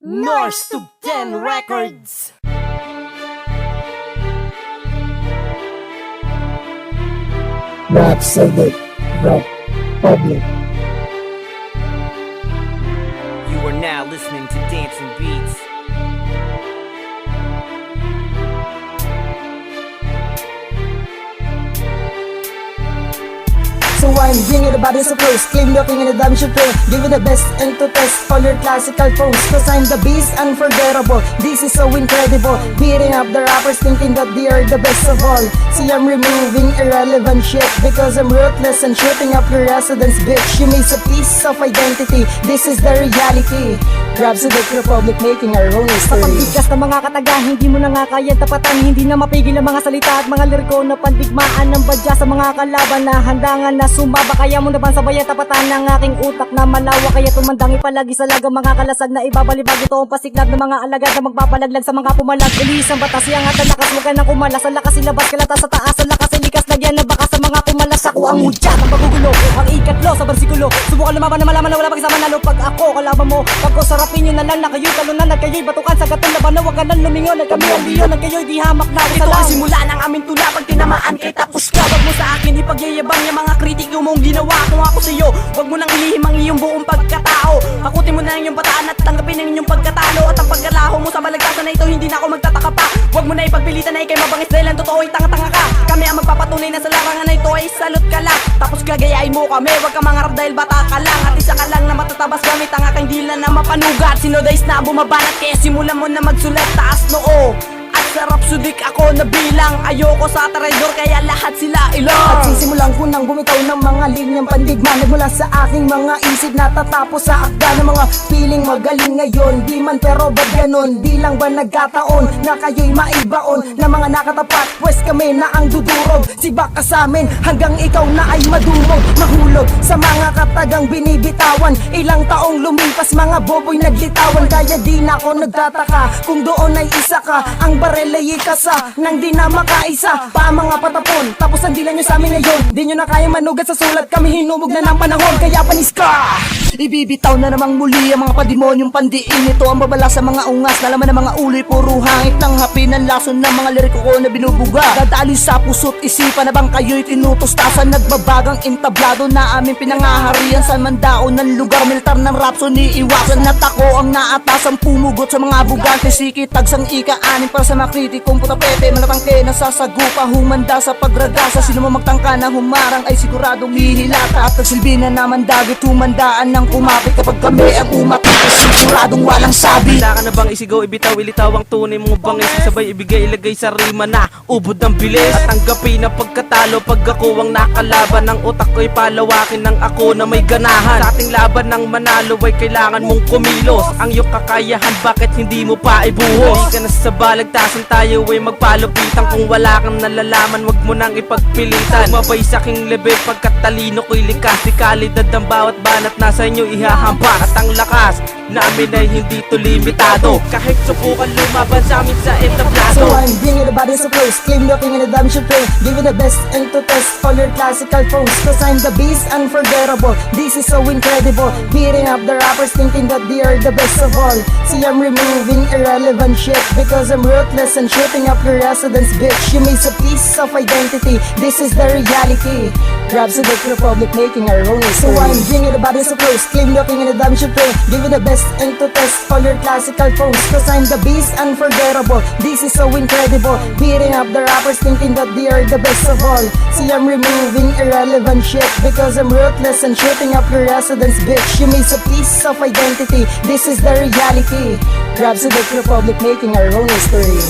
North to 10 Records. Rhapsodic Republic. You are now listening to Dancing Beats. So I'm bringing the bodies of first, claim looking in the damn should pay. Give it the best and to test all your classical phones. Cause I'm the beast, unforgettable. This is so incredible. Beating up the rappers thinking that they are the best of all. See, I'm removing irrelevant shit because I'm ruthless and shooting up your residence, bitch. You miss a piece of identity. This is the reality. Rhapsodic Republic making our own Sa history. pagbigas ng mga kataga, hindi mo na nga kaya tapatan. Hindi na mapigil ang mga salita at mga liriko na pandigmaan ng badya sa mga kalaban na handangan na sumaba. Kaya mo na bang sabayan tapatan ng aking utak na malawa. Kaya tumandang ipalagi sa lagang mga kalasag na ibabalibag. Ito ang pasiklab ng mga alagad na magpapalaglag sa mga pumalag. Ilis ang batas, iangat ang lakas, huwag ka nang kumalas. Ang lakas ilabas, kalata sa taas, ang lakas ilikas. Lagyan na baka sa mga kumalas. Ako ang mudya ng magugulo, ang ikatlo sa bersikulo. Subukan lumaban na malaman na wala pag isama nalo. Pag ako kalaban mo, pag ko sarapin nyo na lang na kayo'y talunan at kayo'y batukan sa gatong laban na huwag ka nang lumingon. At kami ang liyon at kayo'y di hamak na Ito ang simula ng aming tula. Pag tinamaan kay tapos ka. Wag mo sa akin ipagyayabang yung mga kritiko mong ginawa. Kung ako sa'yo, wag mo nang ilihim ang iyong buong pagkatao. Hakutin mo na lang yung bataan at tanggapin ang inyong pagkatalo. At ang pagkalaho mo sa balagtasan na ito, hindi na ako magtataka pa. Wag mo na ipagpilitan na ikay mabangis dahil ang totoo ay tanga-tanga ka. Kami ang magpapatunay na sa larangan na ito ay salot ka lang. Tapos gagayain mo kami, wag ka mangarap dahil bata ka lang. At isa ka lang na matatabas gamit ang aking dila na mapanugat. Sinodayos na bumabanat kaya simulan mo na magsulat taas noo. At sa Rhapsodic ako nabilang. Ayoko sa traidor kaya lahat sila At ilong. sisimulan ko nang bumitaw ng mga linyang pandigma. Nagmula sa aking mga isip na tatapos sa akda ng mga piling magaling ngayon. Di man pero ba't ganon? Di lang ba nagkataon na kayo'y maibaon na mga nakatapat? Pwes kami na ang dudurog. Sibak ka sa amin hanggang ikaw na ay madumog. Mahulog sa mga katagang binibitawan. Ilang taong lumipas mga boboy naglitawan. Kaya di na ako nagtataka kung doon ay isa ka. Ang barel ay ikasa nang di na makaisa. Pa mga patapon, tapos ang dila nyo sa amin ngayon. Di nyo na kaya manugat sa sulat, kami hinubog na ng panahon. Kaya panis ka! Ibibitaw na namang muli ang mga pademonyong pandiin. Ito ang babala sa mga ungas, nalaman ng mga uloy. Puro hangit ng hapi ng lason ng mga liriko ko na binubuga. Dadali sa puso't isipan na bang kayo'y tinutustasan. Nagbabagang entablado na aming pinangaharian sa mandao ng lugar. Militar ng rap, so niiwasan at ako ang naatasang pumugot sa mga bugante. Sikit, tagsang ika-anin para sa mga kritikong putapete. Malatangke na sasagupa, humanda sa pagragasa. Sino mo magtangka na humarang ay siguradong hihilata. At nagsilbi na naman dagit, humandaan ng kumapit. Kapag kami ang umatik, siguradong walang sabi. Handa ka na bang isigaw, ibitaw, ilitaw ang tunay mong bangis. Sabay ibigay, ilagay sa rima na ubod ng bilis. At tanggapin na pagkatalo pag ako ang nakalaban. Ang utak ko'y palawakin ng ako na may ganahan. Sa ating laban ng manalo ay kailangan mong kumilos. Ang iyong kakayahan, bakit hindi mo pa ibuhos? Hindi ka na sa balagtasan, tayo ay magpalupitan. Kung wala kang nalalaman, wag mo nang ipagpilitan. Mabay sa aking level, pagkat talino ko'y likas. Di kalidad ang bawat banat nasa inyo ihahampas. At ang lakas namin ay hindi to limitado. Kahit subukan lumaban sa amin sa So entablado. I'm bringing the bodies of first, claim looking in the damn should pay. Give it the best and to test all your classical phones. Cause I'm the beast, unforgettable. This is so incredible. Beating up the rappers thinking that they are the best of all. See, I'm removing irrelevant shit because I'm ruthless and shooting up your residence, bitch. You miss a piece of identity. This is the reality. Rhapsodic Republic making our own history. So I'm bringing the bodies of first, claim looking in the damn should pay. Give it the best and to test all your classical phones. Cause I'm the beast, unforgettable. This is so incredible. Beating up the rappers thinking that they are the best of all. See, I'm removing irrelevant shit because I'm ruthless and shooting up your residence, bitch. You miss a piece of identity. This is the reality. Rhapsodic Republic making our own history.